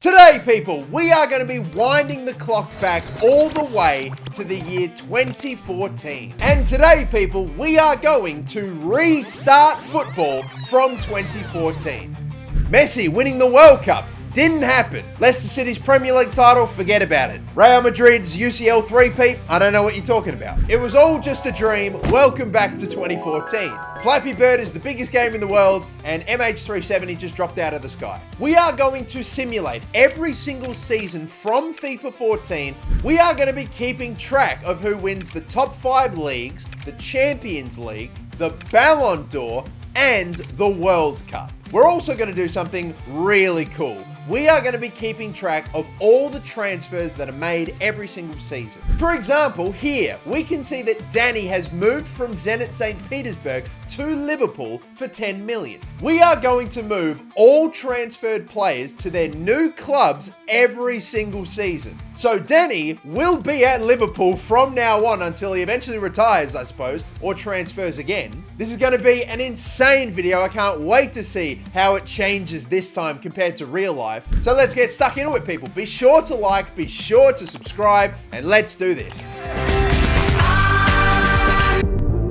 Today, people, we are going to be winding the clock back all the way to the year 2014. And today, people, we are going to restart football from 2014. Messi winning the World Cup didn't happen. Leicester City's Premier League title, forget about it. Real Madrid's UCL three-peat, I don't know what you're talking about. It was all just a dream. Welcome back to 2014. Flappy Bird is the biggest game in the world, and MH370 just dropped out of the sky. We are going to simulate every single season from FIFA 14. We are going to be keeping track of who wins the top 5 leagues, the Champions League, the Ballon d'Or, and the World Cup. We're also going to do something really cool. We are going to be keeping track of all the transfers that are made every single season. For example, here we can see that Danny has moved from Zenit St. Petersburg to Liverpool for 10 million. We are going to move all transferred players to their new clubs every single season. So Danny will be at Liverpool from now on until he eventually retires, I suppose, or transfers again. This is going to be an insane video. I can't wait to see how it changes this time compared to real life. So let's get stuck into it, people. Be sure to like, be sure to subscribe, and let's do this.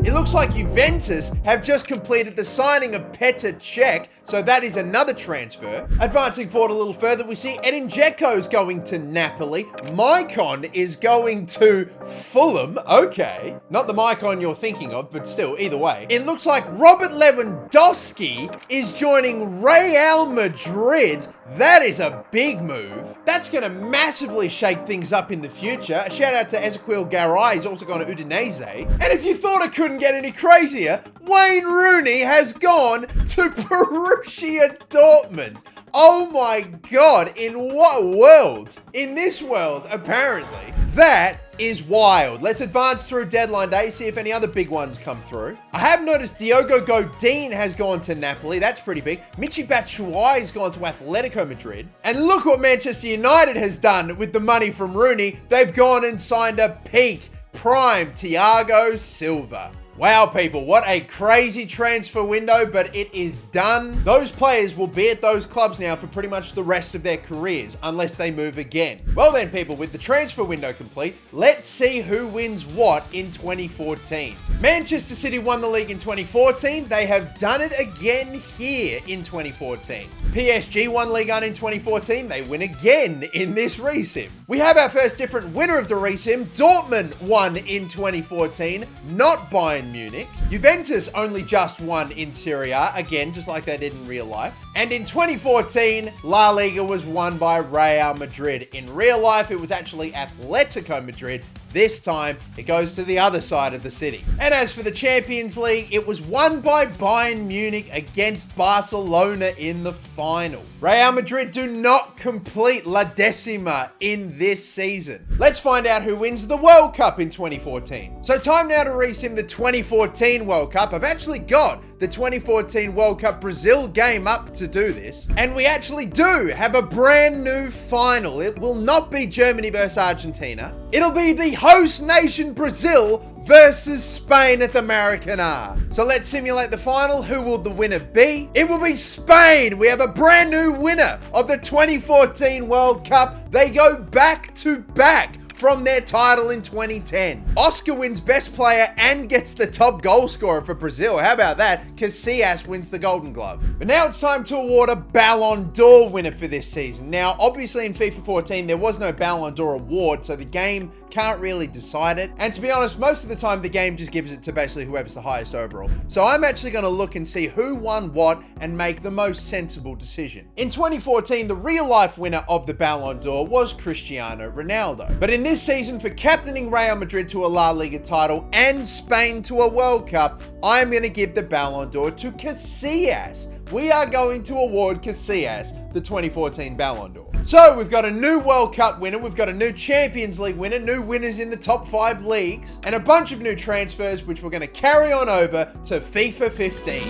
It looks like Juventus have just completed the signing of Petr Cech, so that is another transfer. Advancing forward a little further, we see Edin Dzeko's going to Napoli. Maicon is going to Fulham. Okay. Not the Maicon you're thinking of, but still, either way. It looks like Robert Lewandowski is joining Real Madrid. That is a big move. That's going to massively shake things up in the future. A shout out to Ezequiel Garay. He's also gone to Udinese. And if you thought it couldn't get any crazier, Wayne Rooney has gone to Borussia Dortmund. Oh my God, in what world? In this world, apparently. That is wild. Let's advance through deadline day, see if any other big ones come through. I have noticed Diogo Godin has gone to Napoli. That's pretty big. Michy Batshuayi has gone to Atletico Madrid. And look what Manchester United has done with the money from Rooney. They've gone and signed a peak prime Thiago Silva. Wow, people, what a crazy transfer window, but it is done. Those players will be at those clubs now for pretty much the rest of their careers, unless they move again. Well then, people, with the transfer window complete, let's see who wins what in 2014. Manchester City won the league in 2014. They have done it again here in 2014. PSG won Ligue 1 in 2014. They win again in this resim. We have our first different winner of the resim. Dortmund won in 2014, not Bayern Munich. Juventus only just won in Serie A, again, just like they did in real life. And in 2014, La Liga was won by Real Madrid. In real life, it was actually Atletico Madrid. This time, it goes to the other side of the city. And as for the Champions League, it was won by Bayern Munich against Barcelona in the final. Real Madrid do not complete La Decima in this season. Let's find out who wins the World Cup in 2014. So time now to resim the 2014 World Cup. I've actually got the 2014 World Cup Brazil game up to do this. And we actually do have a brand new final. It will not be Germany versus Argentina. It'll be the host nation Brazil versus Spain at the Maracanã. So let's simulate the final. Who will the winner be? It will be Spain. We have a brand new winner of the 2014 World Cup. They go back to back from their title in 2010. Oscar wins best player and gets the top goal scorer for Brazil. How about that? Casillas wins the Golden Glove. But now it's time to award a Ballon d'Or winner for this season. Now, obviously in FIFA 14, there was no Ballon d'Or award, so the game can't really decide it. And to be honest, most of the time the game just gives it to basically whoever's the highest overall. So I'm actually going to look and see who won what and make the most sensible decision. In 2014, the real life winner of the Ballon d'Or was Cristiano Ronaldo. But in this season, for captaining Real Madrid to a La Liga title and Spain to a World Cup, I'm going to give the Ballon d'Or to Casillas. We are going to award Casillas the 2014 Ballon d'Or. So we've got a new World Cup winner, we've got a new Champions League winner, new winners in the top 5 leagues, and a bunch of new transfers, which we're going to carry on over to FIFA 15.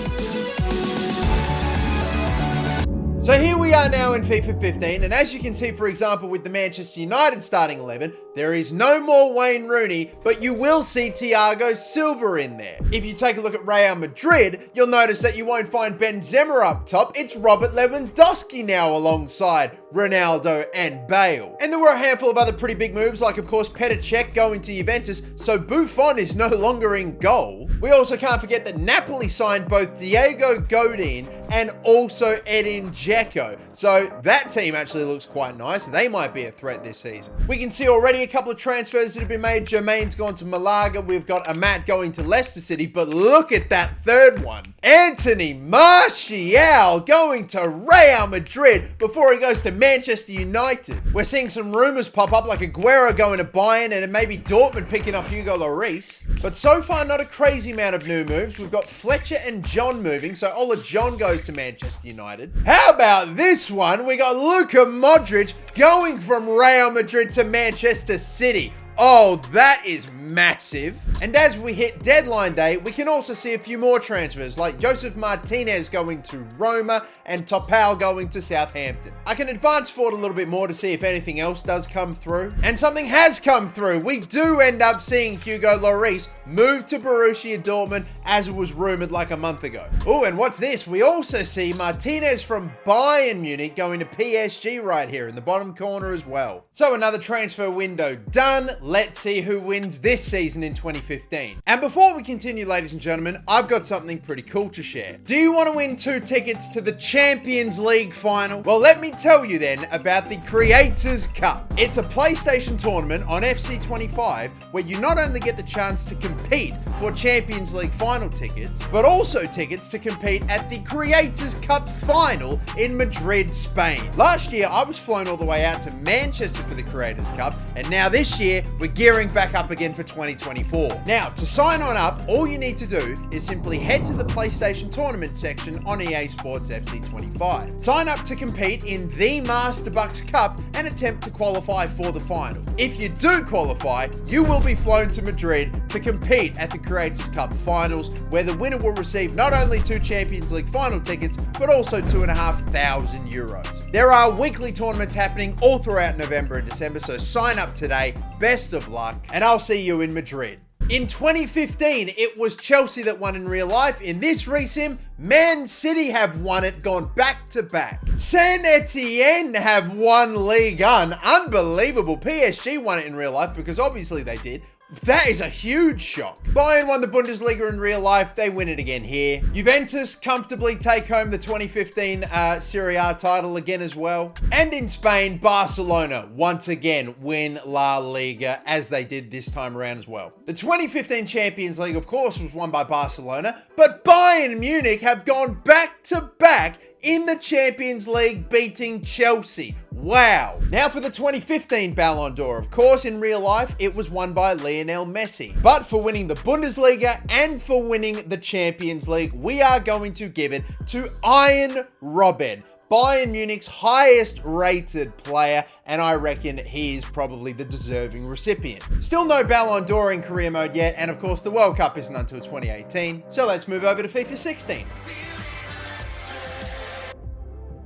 So here we are now in FIFA 15, and as you can see, for example, with the Manchester United starting 11, There is no more Wayne Rooney, but you will see Thiago Silva in there. If you take a look at Real Madrid, you'll notice that you won't find Benzema up top. It's Robert Lewandowski now alongside Ronaldo and Bale. And there were a handful of other pretty big moves, like of course Petr Cech going to Juventus, so Buffon is no longer in goal. We also can't forget that Napoli signed both Diego Godin and also Edin Dzeko. So that team actually looks quite nice. They might be a threat this season. We can see already a couple of transfers that have been made. Jermaine's gone to Malaga. We've got Amat going to Leicester City, but look at that third one. Anthony Martial going to Real Madrid before he goes to Manchester United. We're seeing some rumors pop up like Aguero going to Bayern and maybe Dortmund picking up Hugo Lloris. But so far, not a crazy amount of new moves. We've got Fletcher and John moving, so Ola John goes to Manchester United. How about this one? We got Luka Modric going from Real Madrid to Manchester City. Oh, that is massive. And as we hit deadline day, we can also see a few more transfers, like Joseph Martinez going to Roma and Topal going to Southampton. I can advance forward a little bit more to see if anything else does come through. And something has come through. We do end up seeing Hugo Lloris move to Borussia Dortmund, as it was rumored like a month ago. Oh, and what's this? We also see Martinez from Bayern Munich going to PSG right here in the bottom corner as well. So another transfer window done. Let's see who wins this season in 2015. And before we continue, ladies and gentlemen, I've got something pretty cool to share. Do you want to win 2 tickets to the Champions League final? Well, let me tell you then about the Creators Cup. It's a PlayStation tournament on FC25 where you not only get the chance to compete for Champions League final tickets, but also tickets to compete at the Creators Cup final in Madrid, Spain. Last year, I was flown all the way out to Manchester for the Creators Cup, and now this year, we're gearing back up again for 2024. Now, to sign on up, all you need to do is simply head to the PlayStation Tournament section on EA Sports FC25. Sign up to compete in the themasterbucks Cup and attempt to qualify for the final. If you do qualify, you will be flown to Madrid to compete at the Creators Cup finals, where the winner will receive not only 2 Champions League final tickets, but also €2,500. There are weekly tournaments happening all throughout November and December, so sign up today. Best of luck, and I'll see you in Madrid. In 2015, it was Chelsea that won in real life. In this resim, Man City have won it, gone back to back. Saint Etienne have won Ligue 1. Unbelievable. PSG won it in real life because obviously they did. That is a huge shock. Bayern won the Bundesliga in real life. They win it again here. Juventus comfortably take home the 2015 Serie A title again as well. And in Spain, Barcelona once again win La Liga, as they did this time around as well. The 2015 Champions League, of course, was won by Barcelona, but Bayern Munich have gone back to back in the Champions League, beating Chelsea. Wow. Now for the 2015 Ballon d'Or. Of course, in real life, it was won by Lionel Messi. But for winning the Bundesliga and for winning the Champions League, we are going to give it to Arjen Robben, Bayern Munich's highest rated player, and I reckon he is probably the deserving recipient. Still no Ballon d'Or in career mode yet, and of course the World Cup isn't until 2018. So let's move over to FIFA 16.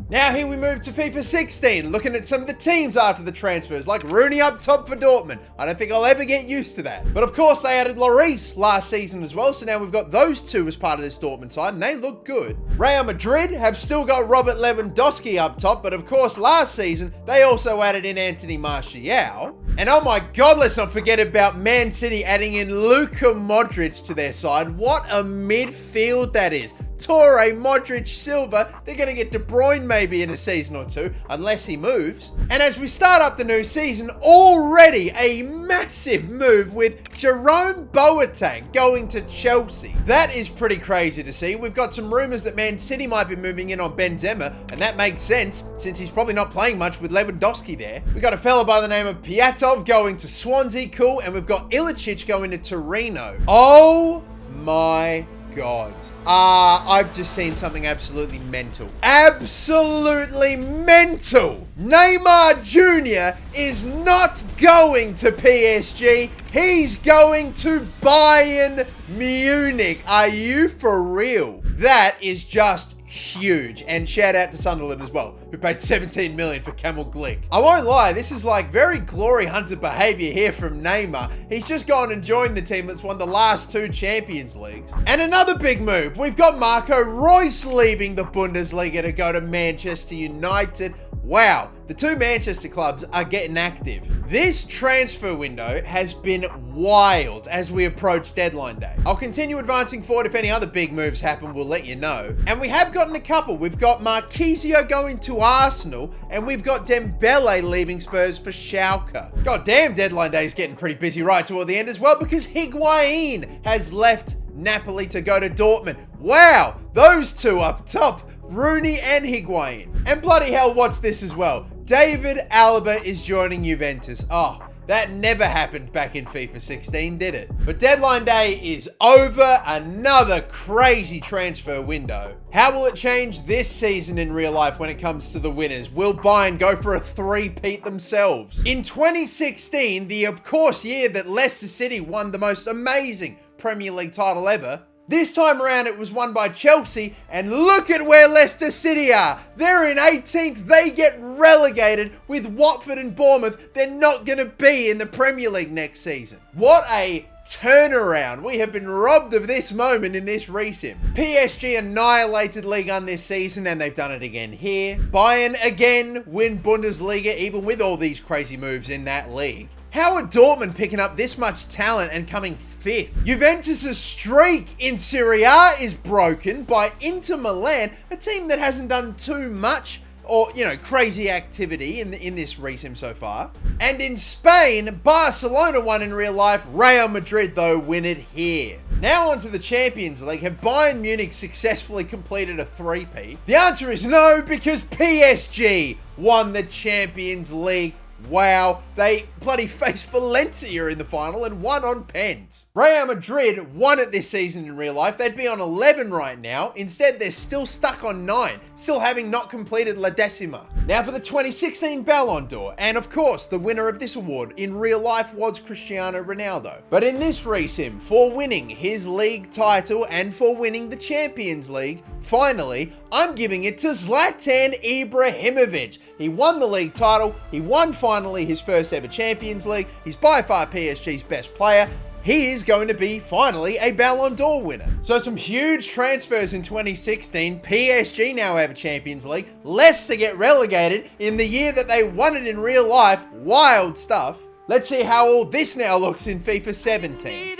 Now here we move to FIFA 16, looking at some of the teams after the transfers, like Rooney up top for Dortmund. I don't think I'll ever get used to that. But of course they added Lloris last season as well, so now we've got those two as part of this Dortmund side, and they look good. Real Madrid have still got Robert Lewandowski up top, but of course last season they also added in Anthony Martial. And oh my God, let's not forget about Man City adding in Luka Modric to their side. What a midfield that is. Torre, Modric, Silva. They're going to get De Bruyne maybe in a season or two, unless he moves. And as we start up the new season, already a massive move with Jerome Boateng going to Chelsea. That is pretty crazy to see. We've got some rumors that Man City might be moving in on Benzema, and that makes sense since he's probably not playing much with Lewandowski there. We got a fella by the name of Piatov going to Swansea, cool, and we've got Ilicic going to Torino. Oh my God. I've just seen something absolutely mental. Absolutely mental. Neymar Jr. is not going to PSG. He's going to Bayern Munich. Are you for real? That is just huge. And shout out to Sunderland as well, who paid 17 million for Camel Glick. I won't lie, this is like very glory hunter behavior here from Neymar. He's just gone and joined the team that's won the last 2 Champions Leagues. And another big move, we've got Marco Reus leaving the Bundesliga to go to Manchester United. Wow, the 2 Manchester clubs are getting active. This transfer window has been wild as we approach deadline day. I'll continue advancing forward. If any other big moves happen, we'll let you know. And we have gotten a couple. We've got Marquisio going to Arsenal, and we've got Dembele leaving Spurs for Schalke. God damn, deadline day is getting pretty busy right toward the end as well, because Higuain has left Napoli to go to Dortmund. Wow, those 2 up top. Rooney and Higuain. And bloody hell, what's this as well? David Alaba is joining Juventus. Oh, that never happened back in FIFA 16, did it? But deadline day is over. Another crazy transfer window. How will it change this season in real life when it comes to the winners? Will Bayern go for a 3-peat themselves? In 2016, the of course year that Leicester City won the most amazing Premier League title ever, this time around, it was won by Chelsea, and look at where Leicester City are. They're in 18th. They get relegated with Watford and Bournemouth. They're not going to be in the Premier League next season. What a turnaround. We have been robbed of this moment in this resim. PSG annihilated Ligue 1 this season, and they've done it again here. Bayern again win Bundesliga, even with all these crazy moves in that league. How are Dortmund picking up this much talent and coming 5th? Juventus' streak in Serie A is broken by Inter Milan, a team that hasn't done too much or, crazy activity in this resim so far. And in Spain, Barcelona won in real life. Real Madrid, though, win it here. Now on to the Champions League. Have Bayern Munich successfully completed a 3-peat? The answer is no, because PSG won the Champions League. Wow, they bloody faced Valencia in the final and won on pens. Real Madrid won it this season in real life. They'd be on 11 right now. Instead, they're still stuck on 9, still having not completed La Decima. Now for the 2016 Ballon d'Or, and of course, the winner of this award in real life was Cristiano Ronaldo. But in this resim, for winning his league title and for winning the Champions League, finally, I'm giving it to Zlatan Ibrahimovic. He won the league title. He won finally his first ever Champions League. He's by far PSG's best player. He is going to be finally a Ballon d'Or winner. So some huge transfers in 2016. PSG now have a Champions League. Leicester get relegated in the year that they won it in real life. Wild stuff. Let's see how all this now looks in FIFA 17.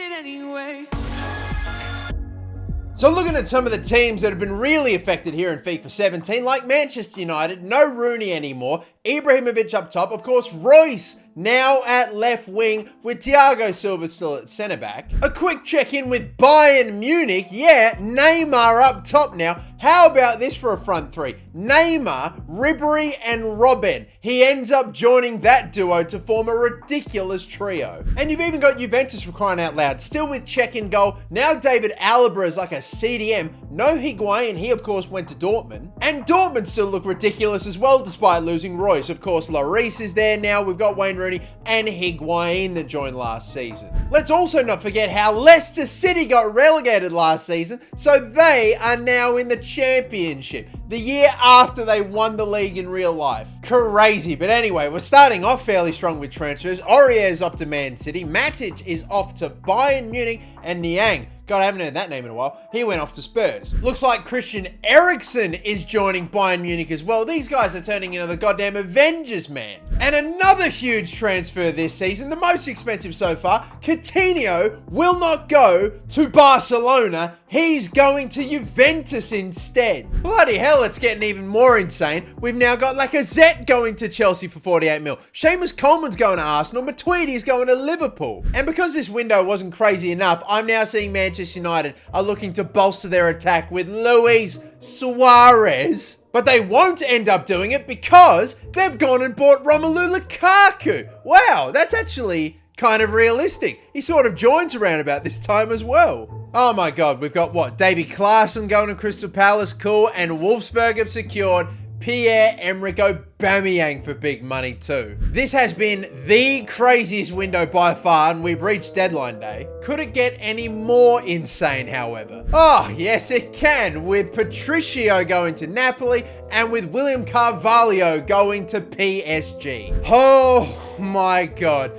So looking at some of the teams that have been really affected here in FIFA 17, like Manchester United, no Rooney anymore, Ibrahimovic up top, of course Reus now at left wing with Thiago Silva still at centre back. A quick check-in with Bayern Munich, yeah, Neymar up top now. How about this for a front 3? Neymar, Ribery and Robben. He ends up joining that duo to form a ridiculous trio. And you've even got Juventus, for crying out loud, still with check-in goal. Now David Alaba is like a CDM. No Higuain, he of course went to Dortmund. And Dortmund still look ridiculous as well despite losing Reus. Of course, Lloris is there now. We've got Wayne Rooney and Higuain that joined last season. Let's also not forget how Leicester City got relegated last season, so they are now in the Championship, the year after they won the league in real life. Crazy. But anyway, we're starting off fairly strong with transfers. Aurier is off to Man City, Matic is off to Bayern Munich, and Niang, God, I haven't heard that name in a while, he went off to Spurs. Looks like Christian Eriksen is joining Bayern Munich as well. These guys are turning into the goddamn Avengers, man. And another huge transfer this season, the most expensive so far, Coutinho will not go to Barcelona. He's going to Juventus instead. Bloody hell, it's getting even more insane. We've now got Lacazette going to Chelsea for 48 mil. Seamus Coleman's going to Arsenal. Matuidi's going to Liverpool. And because this window wasn't crazy enough, I'm now seeing Manchester United are looking to bolster their attack with Luis Suarez. But they won't end up doing it because they've gone and bought Romelu Lukaku. Wow, that's actually kind of realistic. He sort of joins around about this time as well. Oh my God, we've got what? Davy Klaassen going to Crystal Palace, cool, and Wolfsburg have secured Pierre-Emerick Aubameyang for big money too. This has been the craziest window by far, and we've reached deadline day. Could it get any more insane, however? Oh, yes it can, with Patricio going to Napoli and with William Carvalho going to PSG. Oh my God.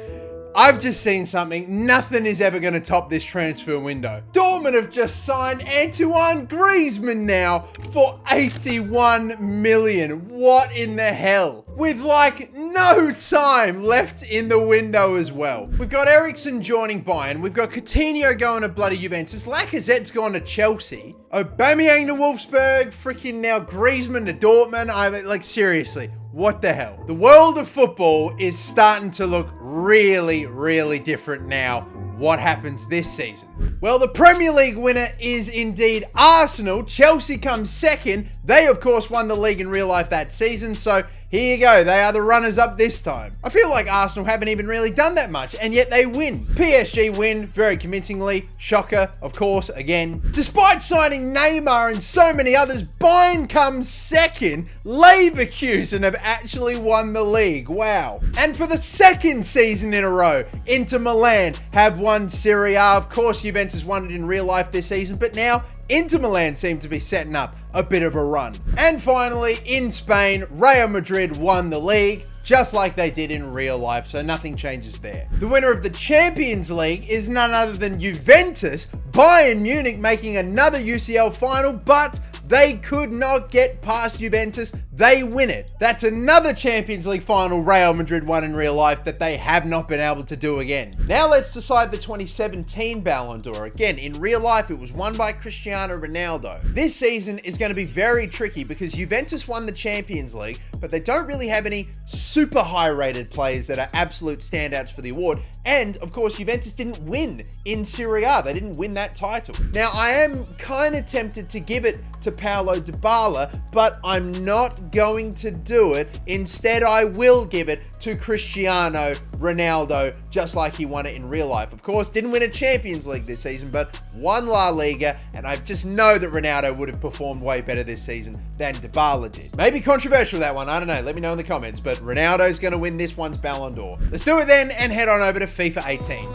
I've just seen something. Nothing is ever going to top this transfer window. Dortmund have just signed Antoine Griezmann now for 81 million. What in the hell? With like no time left in the window as well. We've got Eriksen joining Bayern. We've got Coutinho going to bloody Juventus. Lacazette's gone to Chelsea. Aubameyang to Wolfsburg. Freaking now Griezmann to Dortmund. Like seriously. What the hell? The world of football is starting to look really, really different now. What happens this season? Well, the Premier League winner is indeed Arsenal. Chelsea comes second. They, of course, won the league in real life that season. So here you go. They are the runners-up this time. I feel like Arsenal haven't even really done that much, and yet they win. PSG win very convincingly. Shocker, of course, again. Despite signing Neymar and so many others, Bayern comes second. Leverkusen have actually won the league. Wow. And for the second season in a row, Inter Milan have won Serie A. Of course, Juventus won it in real life this season, but now Inter Milan seem to be setting up a bit of a run. And finally, in Spain, Real Madrid won the league, just like they did in real life, so nothing changes there. The winner of the Champions League is none other than Juventus, Bayern Munich making another UCL final, but they could not get past Juventus. They win it. That's another Champions League final Real Madrid won in real life that they have not been able to do again. Now let's decide the 2017 Ballon d'Or. Again, in real life, it was won by Cristiano Ronaldo. This season is going to be very tricky because Juventus won the Champions League, but they don't really have any super high-rated players that are absolute standouts for the award. And, of course, Juventus didn't win in Serie A. They didn't win that title. Now, I am kind of tempted to give it to Paulo Dybala, but I'm not going to do it. Instead, I will give it to Cristiano Ronaldo, just like he won it in real life. Of course, didn't win a Champions League this season, but won La Liga, and I just know that Ronaldo would have performed way better this season than Dybala did. Maybe controversial, that one. I don't know. Let me know in the comments, but Ronaldo's going to win this one's Ballon d'Or. Let's do it then and head on over to FIFA 18.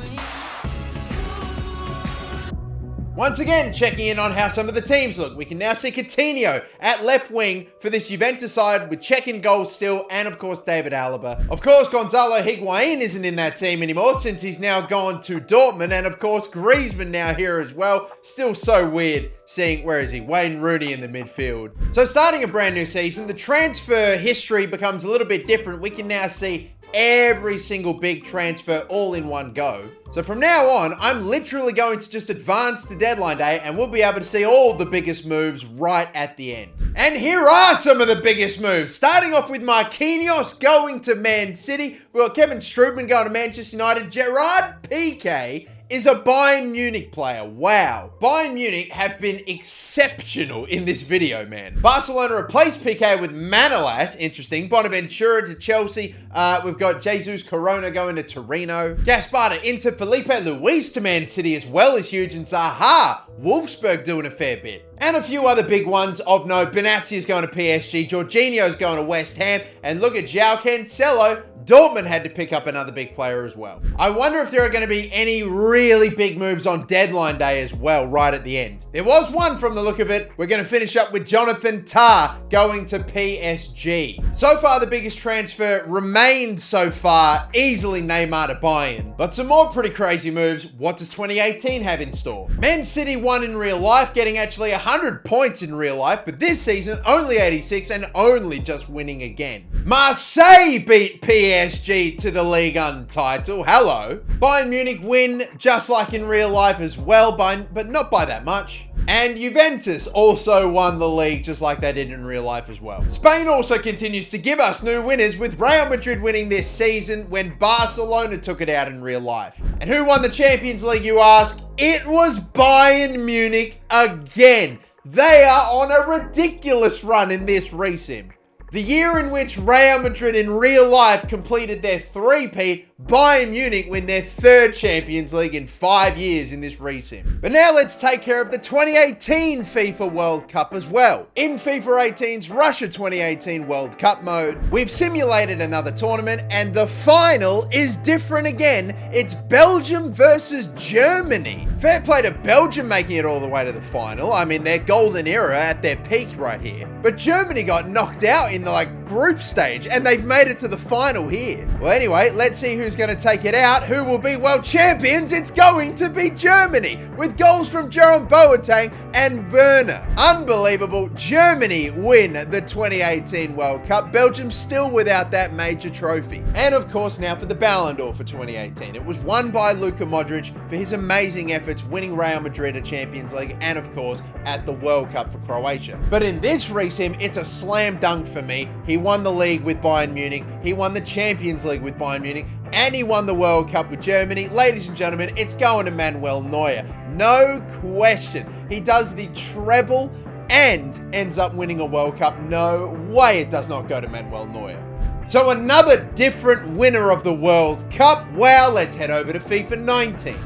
Once again, checking in on how some of the teams look. We can now see Coutinho at left wing for this Juventus side with Cech in goal still, and of course David Alaba. Of course, Gonzalo Higuain isn't in that team anymore since he's now gone to Dortmund, and of course Griezmann now here as well. Still so weird seeing, where is he? Wayne Rooney in the midfield. So starting a brand new season, the transfer history becomes a little bit different. We can now see every single big transfer all in one go. So from now on, I'm literally going to just advance to deadline day and we'll be able to see all the biggest moves right at the end. And here are some of the biggest moves. Starting off with Marquinhos going to Man City. We've got Kevin Strootman going to Manchester United. Gerard Piqué is a Bayern Munich player. Wow. Bayern Munich have been exceptional in this video, man. Barcelona replaced Piqué with Manolas. Interesting. Bonaventura to Chelsea. We've got Jesus Corona going to Torino. Gaspar to Inter. Felipe Luis to Man City as well is huge. And Zaha, Wolfsburg doing a fair bit. And a few other big ones of note. Benatia is going to PSG. Jorginho's going to West Ham. And look at João Cancelo. Dortmund had to pick up another big player as well. I wonder if there are going to be any really big moves on deadline day as well, right at the end. There was one from the look of it. We're going to finish up with Jonathan Tah going to PSG. So far, the biggest transfer remains so far easily Neymar to Bayern. But some more pretty crazy moves. What does 2018 have in store? Man City won in real life, getting actually 100 points in real life, but this season only 86 and only just winning again. Marseille beat PSG to the Ligue 1 title. Hello. Bayern Munich win just like in real life as well, but not by that much. And Juventus also won the league just like they did in real life as well. Spain also continues to give us new winners, with Real Madrid winning this season when Barcelona took it out in real life. And who won the Champions League, you ask? It was Bayern Munich again. They are on a ridiculous run in this resim. The year in which Real Madrid in real life completed their three-peat Bayern Munich win their third Champions League in 5 years in this resim. But now let's take care of the 2018 FIFA World Cup as well. In FIFA 18's Russia 2018 World Cup mode, we've simulated another tournament and the final is different again. It's Belgium versus Germany. Fair play to Belgium making it all the way to the final. I mean, their golden era at their peak right here. But Germany got knocked out in the group stage and they've made it to the final here. Well, anyway, let's see who's going to take it out. Who will be world champions? It's going to be Germany with goals from Jerome Boateng and Werner. Unbelievable. Germany win the 2018 World Cup. Belgium still without that major trophy. And of course, now for the Ballon d'Or for 2018. It was won by Luka Modric for his amazing efforts winning Real Madrid a Champions League and of course at the World Cup for Croatia. But in this resim, it's a slam dunk for me. He won the league with Bayern Munich. He won the Champions League with Bayern Munich. And he won the World Cup with Germany. Ladies and gentlemen, it's going to Manuel Neuer. No question. He does the treble and ends up winning a World Cup. No way it does not go to Manuel Neuer. So another different winner of the World Cup. Well, let's head over to FIFA 19.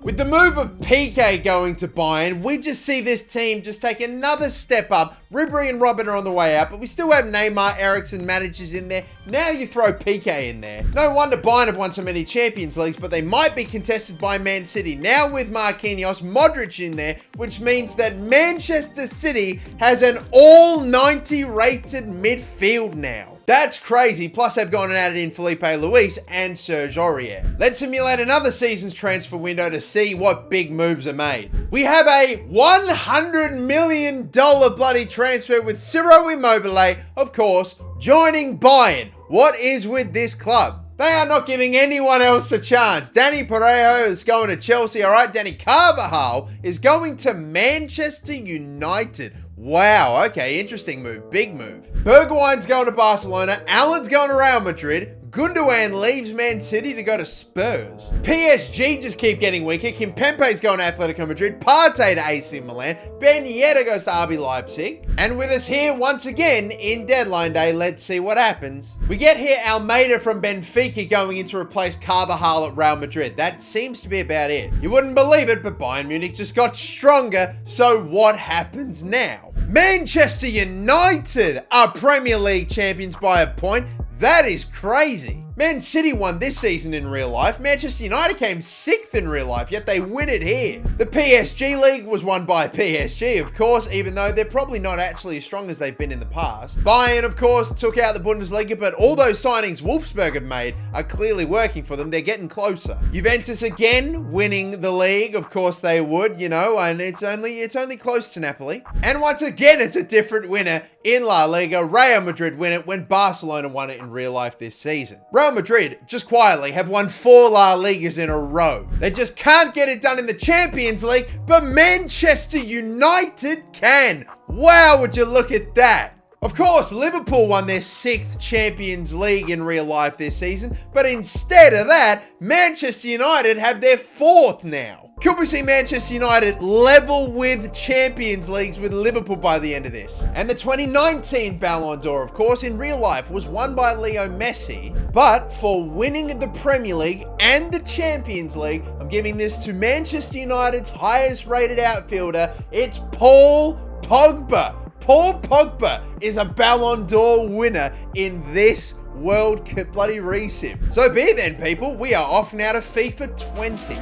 With the move of Piqué going to Bayern, we just see this team just take another step up. Ribery and Robin are on the way out, but we still have Neymar, Eriksen, Matic is in there. Now you throw Piqué in there. No wonder Bayern have won so many Champions Leagues, but they might be contested by Man City. Now with Marquinhos, Modric in there, which means that Manchester City has an all 90 rated midfield now. That's crazy. Plus, they've gone and added in Felipe Luis and Serge Aurier. Let's simulate another season's transfer window to see what big moves are made. We have a $100 million bloody transfer with Ciro Immobile, of course, joining Bayern. What is with this club? They are not giving anyone else a chance. Danny Parejo is going to Chelsea. All right, Danny Carvajal is going to Manchester United. Wow, okay, interesting move, big move. Bergwijn's going to Barcelona, Allen's going to Real Madrid, Gundogan leaves Man City to go to Spurs. PSG just keep getting weaker. Kimpembe's going to Atletico Madrid, Partey to AC Milan, Ben Yedder goes to RB Leipzig. And with us here once again in deadline day, let's see what happens. We get here Almeida from Benfica going in to replace Carvajal at Real Madrid. That seems to be about it. You wouldn't believe it, but Bayern Munich just got stronger. So what happens now? Manchester United are Premier League champions by a point. That is crazy. Man City won this season in real life. Manchester United came 6th in real life, yet they win it here. The PSG League was won by PSG, of course, even though they're probably not actually as strong as they've been in the past. Bayern, of course, took out the Bundesliga, but all those signings Wolfsburg have made are clearly working for them. They're getting closer. Juventus again winning the league. Of course they would, you know, and it's only close to Napoli. And once again, it's a different winner in La Liga. Real Madrid win it when Barcelona won it in real life this season. Real Madrid, just quietly, have won 4 La Ligas in a row. They just can't get it done in the Champions League, but Manchester United can. Wow, would you look at that? Of course, Liverpool won their 6th Champions League in real life this season, but instead of that, Manchester United have their 4th now. Could we see Manchester United level with Champions Leagues with Liverpool by the end of this? And the 2019 Ballon d'Or, of course, in real life was won by Leo Messi, but for winning the Premier League and the Champions League, I'm giving this to Manchester United's highest rated outfielder. It's Paul Pogba. Paul Pogba is a Ballon d'Or winner in this World Cup bloody resim. So be it then, people. We are off now to FIFA 20.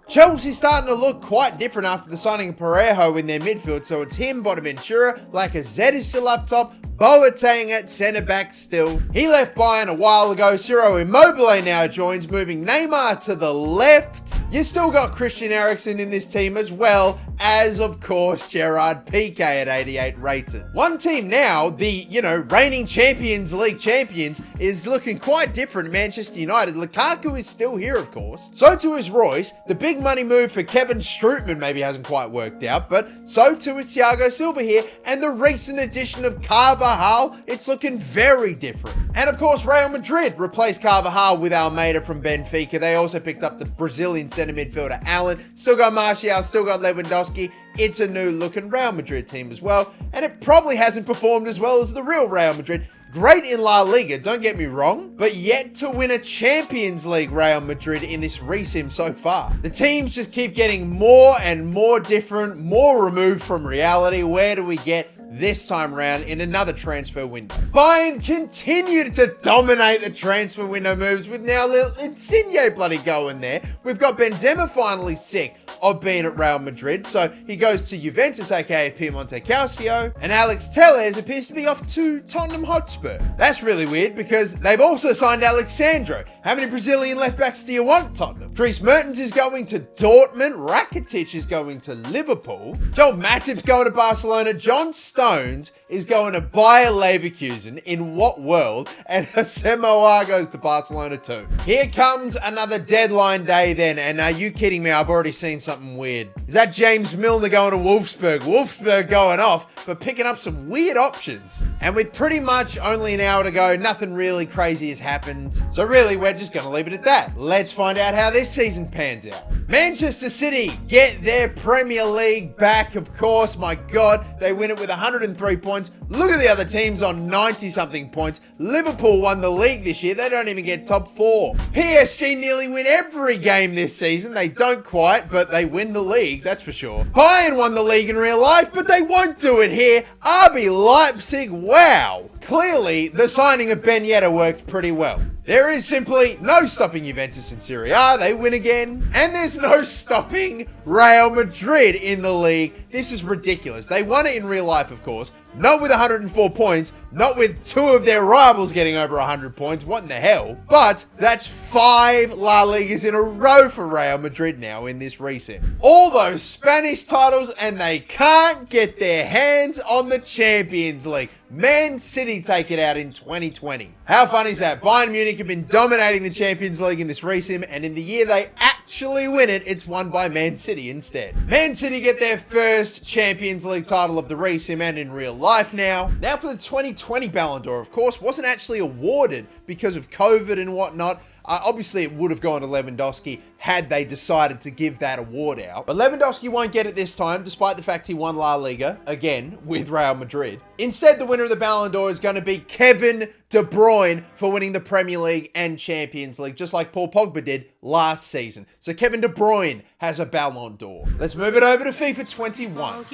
Chelsea's starting to look quite different after the signing of Parejo in their midfield, so it's him, Bonaventura, Lacazette is still up top, Boateng at centre-back still. He left Bayern a while ago. Ciro Immobile now joins, moving Neymar to the left. You still got Christian Eriksen in this team as well as, of course, Gerard Piqué at 88 rated. One team now, the, reigning Champions League champions, is looking quite different. Manchester United. Lukaku is still here, of course. So too is Royce. The big money move for Kevin Strootman maybe hasn't quite worked out, but so too is Thiago Silva here, and the recent addition of Carvajal, it's looking very different. And of course, Real Madrid replaced Carvajal with Almeida from Benfica. They also picked up the Brazilian centre midfielder Allen. Still got Martial, still got Lewandowski. Lewandowski, it's a new looking Real Madrid team as well, and it probably hasn't performed as well as the real Real Madrid. Great in La Liga, don't get me wrong, but yet to win a Champions League Real Madrid in this resim so far. The teams just keep getting more and more different, more removed from reality. Where do we get this time round in another transfer window? Bayern continued to dominate the transfer window moves with now little Insigne bloody going there. We've got Benzema finally sick of being at Real Madrid, so he goes to Juventus, aka Piemonte Calcio, and Alex Telles appears to be off to Tottenham Hotspur. That's really weird because they've also signed Alexandro. How many Brazilian left backs do you want, Tottenham? Dries Mertens is going to Dortmund, Rakitic is going to Liverpool, Joel Matip's going to Barcelona, John Stones is going to Bayer Leverkusen, in what world? And Asamoah goes to Barcelona too. Here comes another deadline day then, and are you kidding me? I've already seen something weird. Is that James Milner going to Wolfsburg? Wolfsburg going off, but picking up some weird options. And with pretty much only an hour to go, nothing really crazy has happened. So really, we're just going to leave it at that. Let's find out how this season pans out. Manchester City get their Premier League back, of course. My God, they win it with 103 points. Look at the other teams on 90-something points. Liverpool won the league this year. They don't even get top 4. PSG nearly win every game this season. They don't quite, but they win the league, that's for sure. Bayern won the league in real life, but they won't do it here. RB Leipzig, wow. Clearly, the signing of Ben Yedder worked pretty well. There is simply no stopping Juventus in Serie A. They win again. And there's no stopping Real Madrid in the league. This is ridiculous. They won it in real life, of course. Not with 104 points. Not with 2 of their rivals getting over 100 points. What in the hell? But that's 5 La Ligas in a row for Real Madrid now in this reset. All those Spanish titles, and they can't get their hands on the Champions League. Man City take it out in 2020. How fun is that? Bayern Munich have been dominating the Champions League in this resim, and in the year they actually win it, it's won by Man City instead. Man City get their first Champions League title of the resim and in real life now. Now for the 2020 Ballon d'Or, of course, wasn't actually awarded because of COVID and whatnot. Obviously, it would have gone to Lewandowski had they decided to give that award out. But Lewandowski won't get it this time, despite the fact he won La Liga, again, with Real Madrid. Instead, the winner of the Ballon d'Or is going to be Kevin De Bruyne for winning the Premier League and Champions League, just like Paul Pogba did last season. So Kevin De Bruyne has a Ballon d'Or. Let's move it over to FIFA 21.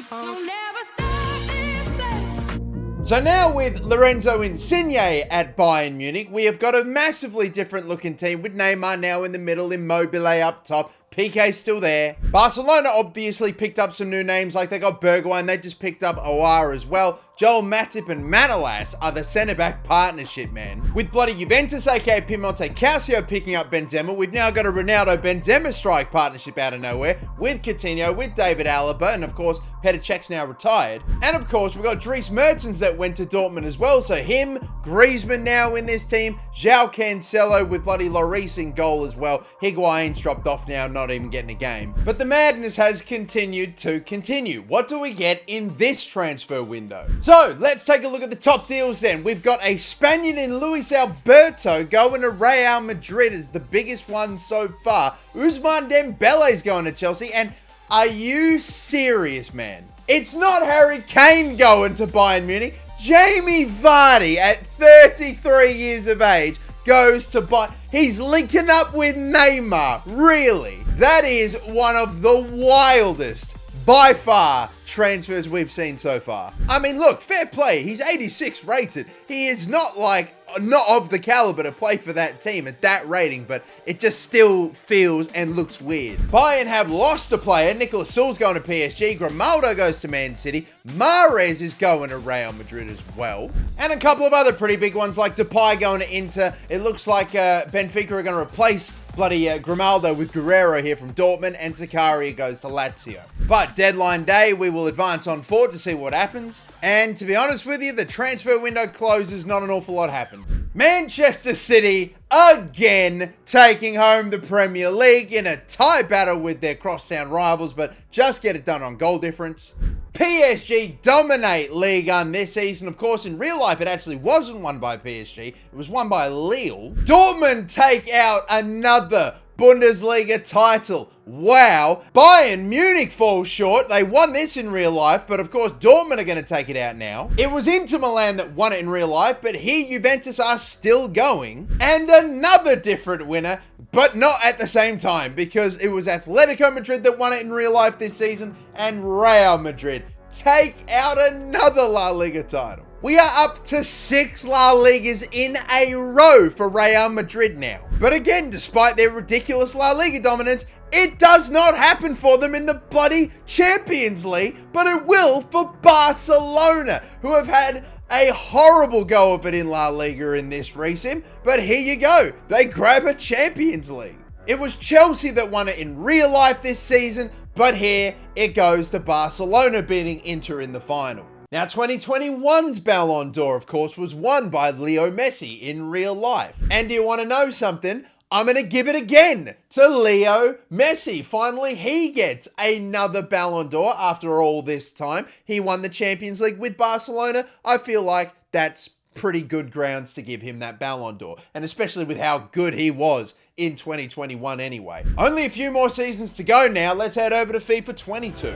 So now with Lorenzo Insigne at Bayern Munich, we have got a massively different looking team with Neymar now in the middle, Immobile up top, PK still there. Barcelona obviously picked up some new names, like they got Bergwijn, they just picked up Aouar as well. Joel Matip and Manolas are the centre-back partnership, man. With bloody Juventus, aka Piemonte Calcio, picking up Benzema, we've now got a Ronaldo-Benzema strike partnership out of nowhere with Coutinho, with David Alaba, and of course, Petr Cech's now retired. And of course, we've got Dries Mertens that went to Dortmund as well, so him, Griezmann now in this team, João Cancelo with bloody Lloris in goal as well. Higuain's dropped off now, not even getting a game. But the madness has continued to continue. What do we get in this transfer window? So, let's take a look at the top deals then. We've got a Spaniard in Luis Alberto going to Real Madrid as the biggest one so far. Ousmane Dembele's going to Chelsea, and are you serious, man? It's not Harry Kane going to Bayern Munich. Jamie Vardy, at 33 years of age, goes to Bayern. He's linking up with Neymar. Really? That is one of the wildest, by far, transfers we've seen so far. I mean, look, fair play. He's 86 rated. He is not of the caliber to play for that team at that rating, but it just still feels and looks weird. Bayern have lost a player. Nicolas Saul's going to PSG. Grimaldo goes to Man City. Mahrez is going to Real Madrid as well. And a couple of other pretty big ones like Depay going to Inter. It looks like Benfica are going to replace bloody Grimaldo with Guerrero here from Dortmund, and Zakaria goes to Lazio. But deadline day, we will advance on forward to see what happens. And to be honest with you, the transfer window closes, not an awful lot happened. Manchester City again taking home the Premier League in a tie battle with their crosstown rivals, but just get it done on goal difference. PSG dominate Ligue 1 this season. Of course, in real life, it actually wasn't won by PSG. It was won by Lille. Dortmund take out another Bundesliga title. Wow. Bayern Munich falls short. They won this in real life, but of course Dortmund are going to take it out now. It was Inter Milan that won it in real life, but here Juventus are still going. And another different winner, but not at the same time, because it was Atletico Madrid that won it in real life this season, and Real Madrid take out another La Liga title. We are up to 6 La Ligas in a row for Real Madrid now. But again, despite their ridiculous La Liga dominance, it does not happen for them in the bloody Champions League, but it will for Barcelona, who have had a horrible go of it in La Liga in this resim. But here you go, they grab a Champions League. It was Chelsea that won it in real life this season, but here it goes to Barcelona beating Inter in the final. Now, 2021's Ballon d'Or, of course, was won by Leo Messi in real life. And do you want to know something? I'm going to give it again to Leo Messi. Finally, he gets another Ballon d'Or after all this time. He won the Champions League with Barcelona. I feel like that's pretty good grounds to give him that Ballon d'Or, and especially with how good he was in 2021 anyway. Only a few more seasons to go now. Let's head over to FIFA 22.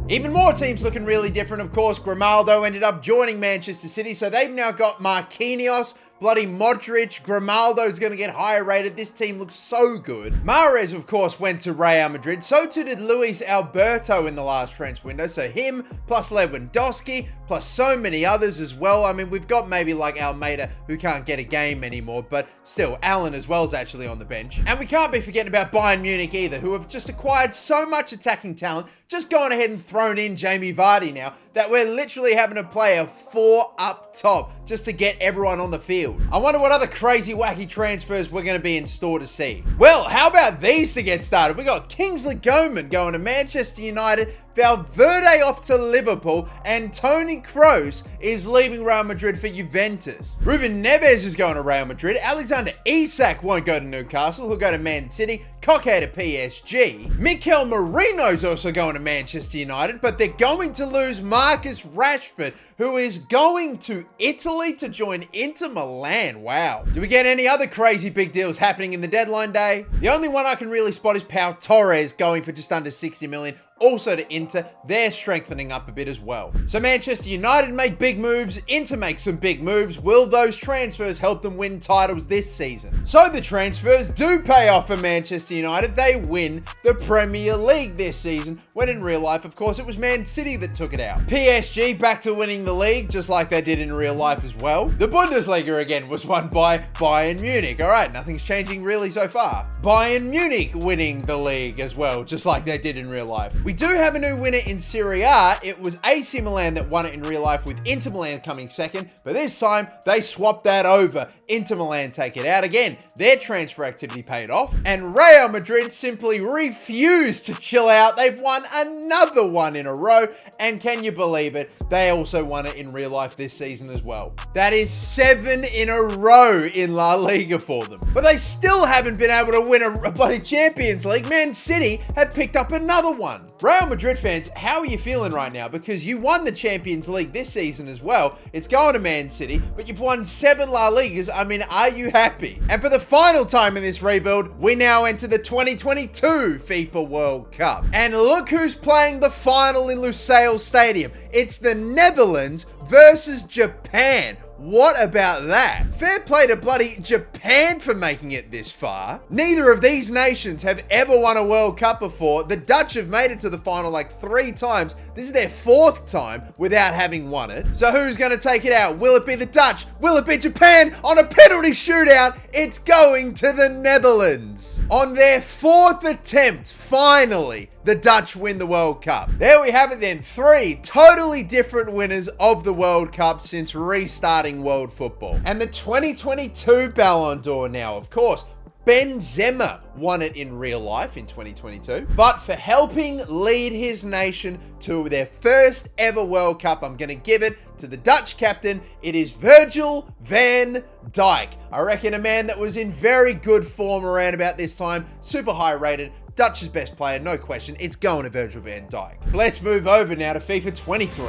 Even more teams looking really different, of course. Ronaldo ended up joining Manchester City, so they've now got Marquinhos, bloody Modric. Ronaldo's going to get higher rated. This team looks so good. Mahrez, of course, went to Real Madrid. So too did Luis Alberto in the last transfer window. So him, plus Lewandowski, plus so many others as well. I mean, we've got maybe like Almeida, who can't get a game anymore, but still, Allen as well is actually on the bench. And we can't be forgetting about Bayern Munich either, who have just acquired so much attacking talent, just gone ahead and thrown in Jamie Vardy now, that we're literally having to play a 4 up top just to get everyone on the field. I wonder what other crazy, wacky transfers we're going to be in store to see. Well, how about these to get started? We got Kingsley Coman going to Manchester United, Valverde off to Liverpool, and Toni Kroos is leaving Real Madrid for Juventus. Ruben Neves is going to Real Madrid. Alexander Isak won't go to Newcastle. He'll go to Man City. Koke to PSG. Mikel Merino's also going to Manchester United, but they're going to lose Marcus Rashford, who is going to Italy to join Inter Milan. Wow. Do we get any other crazy big deals happening in the deadline day? The only one I can really spot is Pau Torres going for just under 60 million. Also to Inter, they're strengthening up a bit as well. So Manchester United make big moves, Inter make some big moves. Will those transfers help them win titles this season? So the transfers do pay off for Manchester United. They win the Premier League this season, when in real life, of course, it was Man City that took it out. PSG back to winning the league, just like they did in real life as well. The Bundesliga again was won by Bayern Munich. All right, nothing's changing really so far. Bayern Munich winning the league as well, just like they did in real life. We do have a new winner in Serie A. It was AC Milan that won it in real life, with Inter Milan coming second, but this time they swapped that over. Inter Milan take it out again. Their transfer activity paid off, and Real Madrid simply refused to chill out. They've won another one in a row, and can you believe it? They also won it in real life this season as well. That is 7 in a row in La Liga for them. But they still haven't been able to win a bloody Champions League. Man City have picked up another one. Real Madrid fans, how are you feeling right now? Because you won the Champions League this season as well. It's going to Man City, but you've won 7 La Ligas. I mean, are you happy? And for the final time in this rebuild, we now enter the 2022 FIFA World Cup. And look who's playing the final in Lusail Stadium. It's the Netherlands versus Japan. What about that? Fair play to bloody Japan for making it this far. Neither of these nations have ever won a World Cup before. The Dutch have made it to the final like 3 times. This is their 4th time without having won it. So who's going to take it out? Will it be the Dutch? Will it be Japan? On a penalty shootout, it's going to the Netherlands. On their 4th attempt, finally, the Dutch win the World Cup. There we have it then. 3 totally different winners of the World Cup since restarting world football. And the 2022 Ballon d'Or now, of course, Benzema won it in real life in 2022, but for helping lead his nation to their first ever World Cup, I'm going to give it to the Dutch captain. It is Virgil van Dijk. I reckon a man that was in very good form around about this time, super high rated, Dutch's best player, no question. It's going to Virgil van Dijk. Let's move over now to FIFA 23.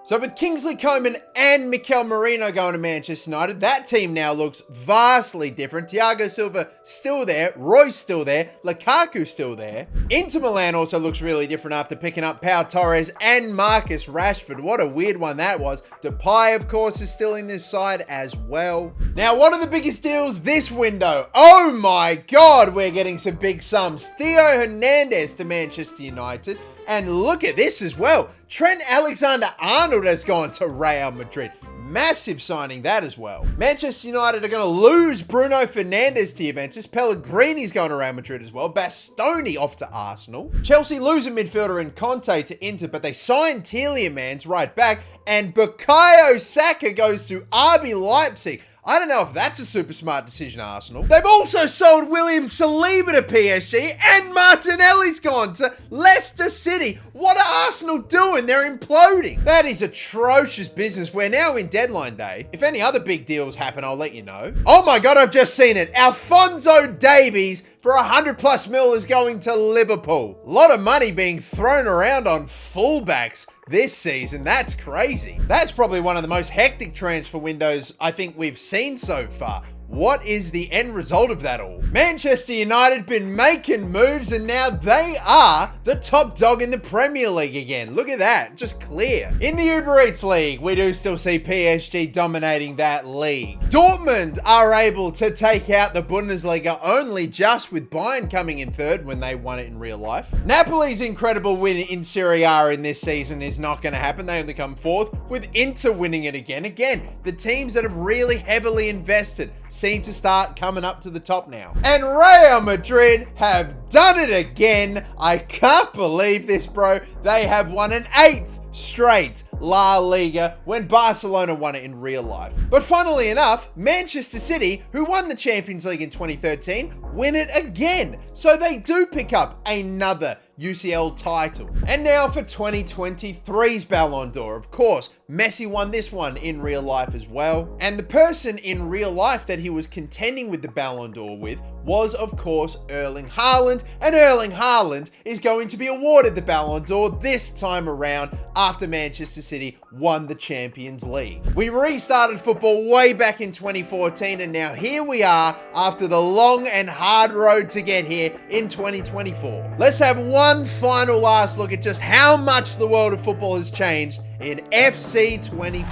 So with Kingsley Coman and Mikel Merino going to Manchester United, that team now looks vastly different. Thiago Silva still there, Royce still there, Lukaku still there. Inter Milan also looks really different after picking up Pau Torres and Marcus Rashford. What a weird one that was. Depay, of course, is still in this side as well. Now, one of the biggest deals this window. Oh my God, we're getting some big sums. Theo Hernandez to Manchester United. And look at this as well. Trent Alexander-Arnold has gone to Real Madrid. Massive signing that as well. Manchester United are going to lose Bruno Fernandes to Juventus. Pellegrini's going to Real Madrid as well. Bastoni off to Arsenal. Chelsea lose a midfielder in Conte to Inter, but they sign Tielemans right back. And Bukayo Saka goes to RB Leipzig. I don't know if that's a super smart decision, Arsenal. They've also sold William Saliba to PSG, and Martinelli's gone to Leicester City. What are Arsenal doing? They're imploding. That is atrocious business. We're now in deadline day. If any other big deals happen, I'll let you know. Oh my God, I've just seen it. Alphonso Davies for 100+ mil is going to Liverpool. A lot of money being thrown around on fullbacks this season. That's crazy. That's probably one of the most hectic transfer windows I think we've seen so far. What is the end result of that all? Manchester United been making moves and now they are the top dog in the Premier League again. Look at that, just clear. In the Uber Eats League, we do still see PSG dominating that league. Dortmund are able to take out the Bundesliga only just with Bayern coming in third when they won it in real life. Napoli's incredible win in Serie A in this season is not going to happen. They only come fourth with Inter winning it again. Again, the teams that have really heavily invested seem to start coming up to the top now. And Real Madrid have done it again. I can't believe this, bro. They have won an 8th straight La Liga when Barcelona won it in real life. But funnily enough, Manchester City, who won the Champions League in 2013, win it again. So they do pick up another UCL title. And now for 2023's Ballon d'Or. Of course, Messi won this one in real life as well. And the person in real life that he was contending with the Ballon d'Or with was, of course, Erling Haaland. And Erling Haaland is going to be awarded the Ballon d'Or this time around after Manchester City won the Champions League. We restarted football way back in 2014, and now here we are after the long and hard road to get here in 2024. Let's have one final last look at just how much the world of football has changed in FC 24.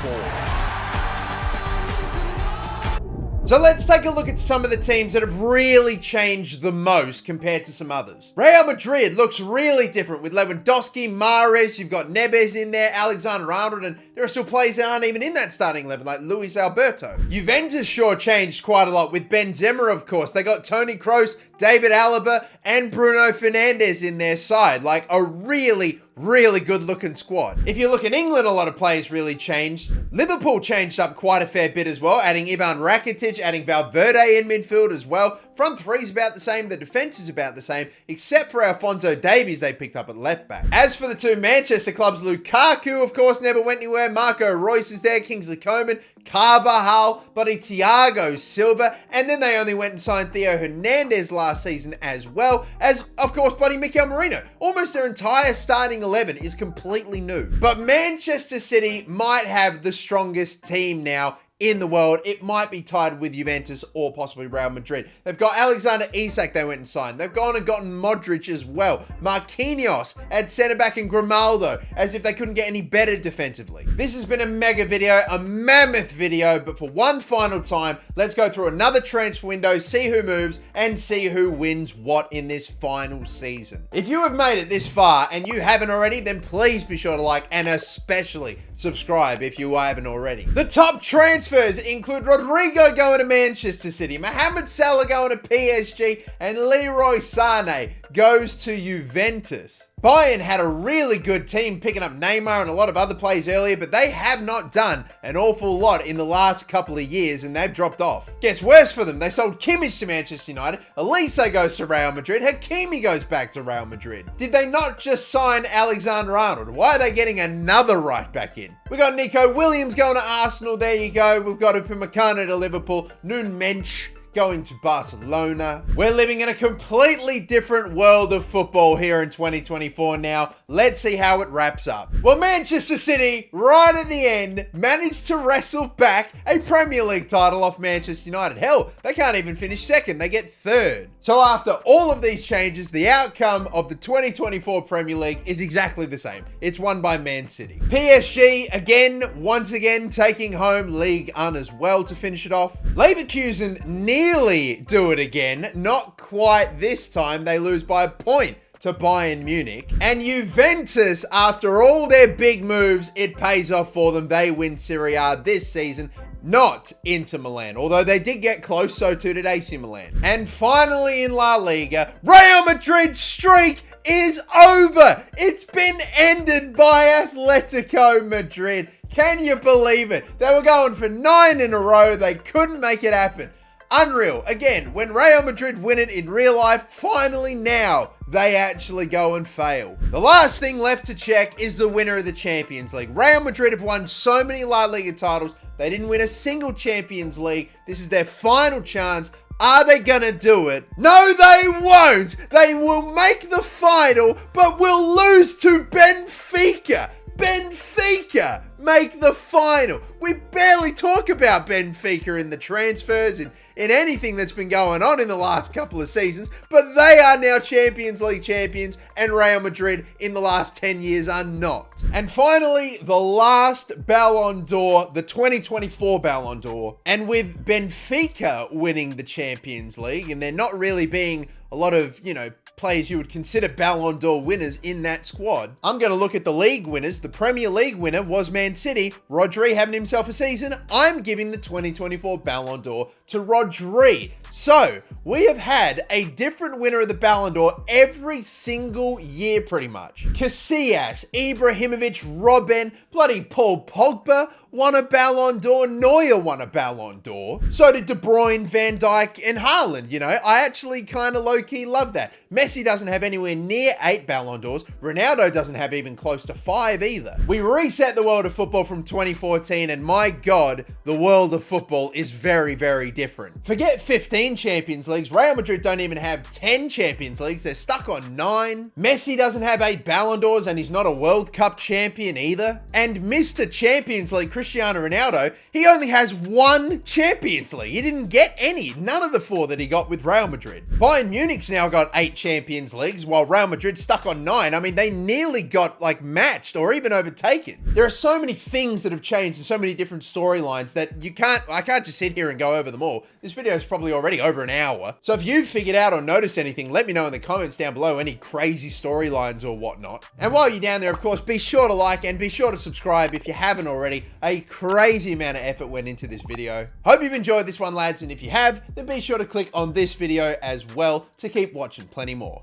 So let's take a look at some of the teams that have really changed the most compared to some others. Real Madrid looks really different with Lewandowski, Mahrez, you've got Neves in there, Alexander-Arnold, and there are still players that aren't even in that starting 11, like Luis Alberto. Juventus sure changed quite a lot with Benzema, of course. They got Toni Kroos, David Alaba, and Bruno Fernandes in their side. Like a really good looking squad. If you look at England, a lot of players really changed. Liverpool changed up quite a fair bit as well, adding Ivan Rakitic, adding Valverde in midfield as well. Front three is about the same, the defense is about the same, except for Alphonso Davies they picked up at left back. As for the two Manchester clubs, Lukaku, of course, never went anywhere. Marco Reus is there, Kingsley Coman, Carvajal, buddy Thiago Silva, and then they only went and signed Theo Hernandez last season as well as, of course, buddy Mikel Merino. Almost their entire starting 11 is completely new. But Manchester City might have the strongest team now in the world. It might be tied with Juventus or possibly Real Madrid. They've got Alexander Isak they went and signed. They've gone and gotten Modric as well. Marquinhos at centre back and Grimaldo, as if they couldn't get any better defensively. This has been a mega video, a mammoth video, but for one final time, let's go through another transfer window, see who moves, and see who wins what in this final season. If you have made it this far and you haven't already, then please be sure to like and especially subscribe if you haven't already. The top transfers include Rodrigo going to Manchester City, Mohamed Salah going to PSG, and Leroy Sané goes to Juventus. Bayern had a really good team picking up Neymar and a lot of other players earlier, but they have not done an awful lot in the last couple of years and they've dropped off. Gets worse for them. They sold Kimmich to Manchester United, Elise goes to Real Madrid, Hakimi goes back to Real Madrid. Did they not just sign Alexander-Arnold? Why are they getting another right back in? We got Nico Williams going to Arsenal, there you go. We've got Upamecano to Liverpool, Nunes Mensch going to Barcelona. We're living in a completely different world of football here in 2024 now. Let's see how it wraps up. Well, Manchester City, right at the end, managed to wrestle back a Premier League title off Manchester United. Hell, they can't even finish second. They get third. So after all of these changes, the outcome of the 2024 Premier League is exactly the same. It's won by Man City. PSG, once again, taking home League 1 as well to finish it off. Leverkusen nearly do it again. Not quite this time. They lose by a point to Bayern Munich. And Juventus, after all their big moves, it pays off for them. They win Serie A this season. Not Inter Milan, although they did get close, so too did AC Milan. And finally in La Liga, Real Madrid's streak is over. It's been ended by Atletico Madrid. Can you believe it? They were going for 9 in a row. They couldn't make it happen. Unreal. Again, when Real Madrid win it in real life, finally now they actually go and fail. The last thing left to check is the winner of the Champions League. Real Madrid have won so many La Liga titles. They didn't win a single Champions League. This is their final chance. Are they gonna do it? No, they won't. They will make the final, but will lose to Benfica. Benfica make the final. We barely talk about Benfica in the transfers and in anything that's been going on in the last couple of seasons, but they are now Champions League champions, and Real Madrid in the last 10 years are not. And finally, the last Ballon d'Or, the 2024 Ballon d'Or, and with Benfica winning the Champions League, and there not really being a lot of, players you would consider Ballon d'Or winners in that squad, I'm going to look at the league winners. The Premier League winner was Man City. Rodri having himself a season. I'm giving the 2024 Ballon d'Or to Rodri. So, we have had a different winner of the Ballon d'Or every single year pretty much. Casillas, Ibrahimovic, Robben, bloody Paul Pogba won a Ballon d'Or. Neuer won a Ballon d'Or. So did De Bruyne, Van Dijk, and Haaland. I actually kind of low-key love that. Messi doesn't have anywhere near 8 Ballon d'Ors. Ronaldo doesn't have even close to 5 either. We reset the world of football from 2014, and my God, the world of football is very, very different. Forget 15 Champions Leagues. Real Madrid don't even have 10 Champions Leagues. They're stuck on 9. Messi doesn't have 8 Ballon d'Ors, and he's not a World Cup champion either. And Mr. Champions League, Cristiano Ronaldo, he only has 1 Champions League. He didn't get any. None of the 4 that he got with Real Madrid. Bayern Munich's now got 8 Champions Leagues, while Real Madrid's stuck on 9. I mean, they nearly got matched or even overtaken. There are so many things that have changed and so many different storylines that I can't just sit here and go over them all. This video is probably already over an hour. So if you've figured out or noticed anything, let me know in the comments down below, any crazy storylines or whatnot. And while you're down there, of course, be sure to like and be sure to subscribe if you haven't already. A crazy amount of effort went into this video. Hope you've enjoyed this one, lads, and if you have, then be sure to click on this video as well to keep watching plenty more.